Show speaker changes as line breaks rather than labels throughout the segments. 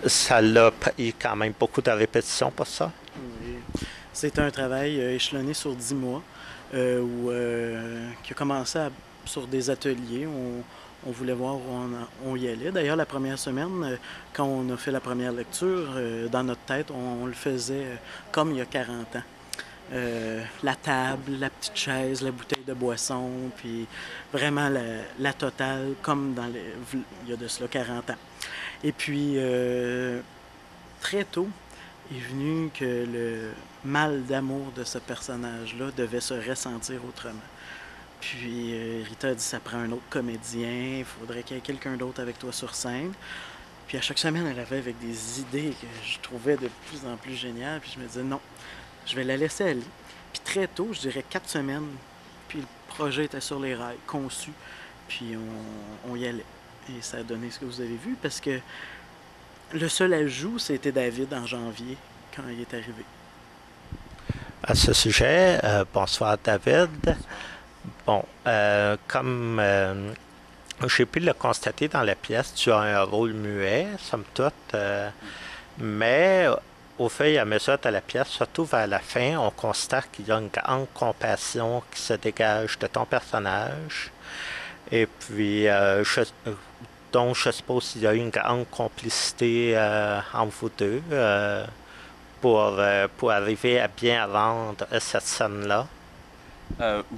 Ça l'a pris quand même beaucoup de répétitions pour ça.
Oui. C'est un travail échelonné sur 10 mois qui a commencé sur des ateliers. On voulait voir où on y allait. D'ailleurs, la première semaine, quand on a fait la première lecture, dans notre tête, on le faisait comme il y a 40 ans. La table, la petite chaise, la bouteille de boisson, puis vraiment la totale, comme il y a de cela 40 ans. Et puis, très tôt, est venu que le mal d'amour de ce personnage-là devait se ressentir autrement. Puis Rita a dit, ça prend un autre comédien, il faudrait qu'il y ait quelqu'un d'autre avec toi sur scène. Puis à chaque semaine, elle avait avec des idées que je trouvais de plus en plus géniales. Puis je me disais, non, je vais la laisser aller. Puis très tôt, je dirais 4 semaines, puis le projet était sur les rails, conçu, puis on y allait. Et ça a donné ce que vous avez vu, parce que le seul ajout, c'était David en janvier, quand il est arrivé.
À ce sujet, bonsoir David. Bon, comme j'ai pu le constater dans la pièce, tu as un rôle muet, somme toute, mais au fur et à mesure de la pièce, surtout vers la fin, on constate qu'il y a une grande compassion qui se dégage de ton personnage. Et puis, donc, je suppose qu'il y a une grande complicité entre vous deux pour arriver à bien rendre cette scène-là.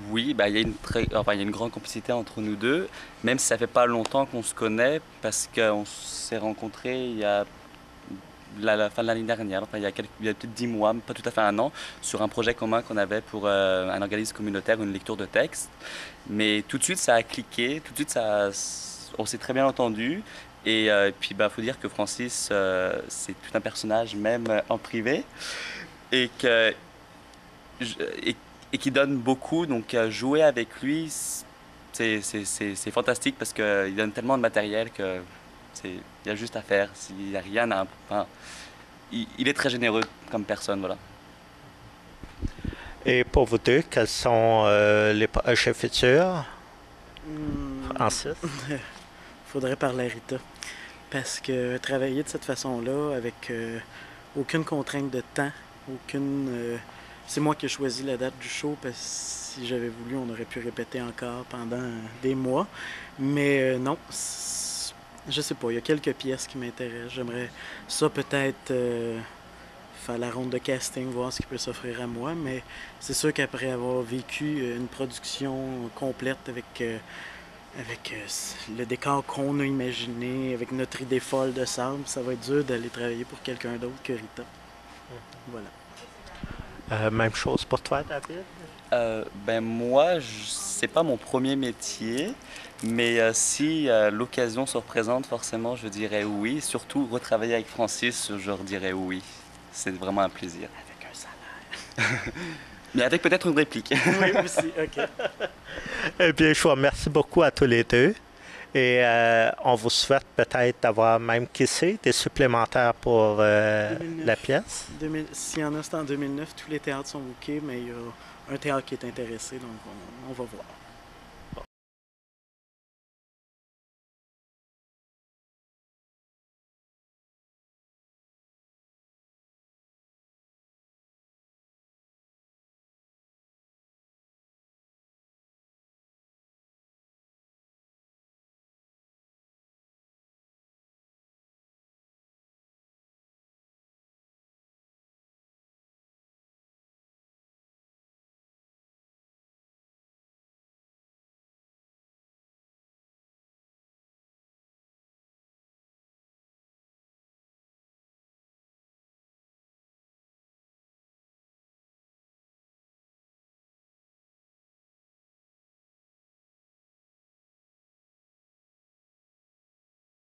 Oui, bah, il y a il y a une grande complicité entre nous deux, même si ça fait pas longtemps qu'on se connaît, parce qu'on s'est rencontrés il y a la fin de l'année dernière, enfin, il y a peut-être 10 mois, pas tout à fait un an, sur un projet commun qu'on avait pour un organisme communautaire, une lecture de texte. Mais tout de suite, ça a cliqué, tout de suite, on s'est très bien entendu. Puis, bah, faut dire que Francis, c'est tout un personnage, même en privé, et que je- et, et qui donne beaucoup. Donc jouer avec lui, c'est fantastique parce qu'il donne tellement de matériel que il y a juste à faire. S'il n'y a rien à... Enfin, il est très généreux comme personne, voilà.
Et pour vous deux, quels sont les projets futurs,
Hmm,
Francis?
faudrait parler à Rita. Parce que travailler de cette façon-là, avec aucune contrainte de temps, aucune. C'est moi qui ai choisi la date du show, parce que si j'avais voulu, on aurait pu répéter encore pendant des mois. Mais non, je sais pas, il y a quelques pièces qui m'intéressent. J'aimerais ça peut-être faire la ronde de casting, voir ce qui peut s'offrir à moi. Mais c'est sûr qu'après avoir vécu une production complète avec le décor qu'on a imaginé, avec notre idée folle de sable, ça va être dur d'aller travailler pour quelqu'un d'autre que Rita. Voilà.
Même chose pour toi, David?
Ben moi, c'est pas mon premier métier, mais si l'occasion se représente, forcément, je dirais oui. Surtout retravailler avec Francis, je leur dirais oui. C'est vraiment un plaisir.
Avec un salaire.
Mais avec peut-être une réplique.
Oui, aussi, ok.
Eh bien, je vous remercie beaucoup à tous les deux. Et on vous souhaite peut-être d'avoir même, qui sait, des supplémentaires pour la
2009.
pièce.
S'il y en a, c'est en 2009. Tous les théâtres sont bookés, mais il y a un théâtre qui est intéressé, donc on va voir.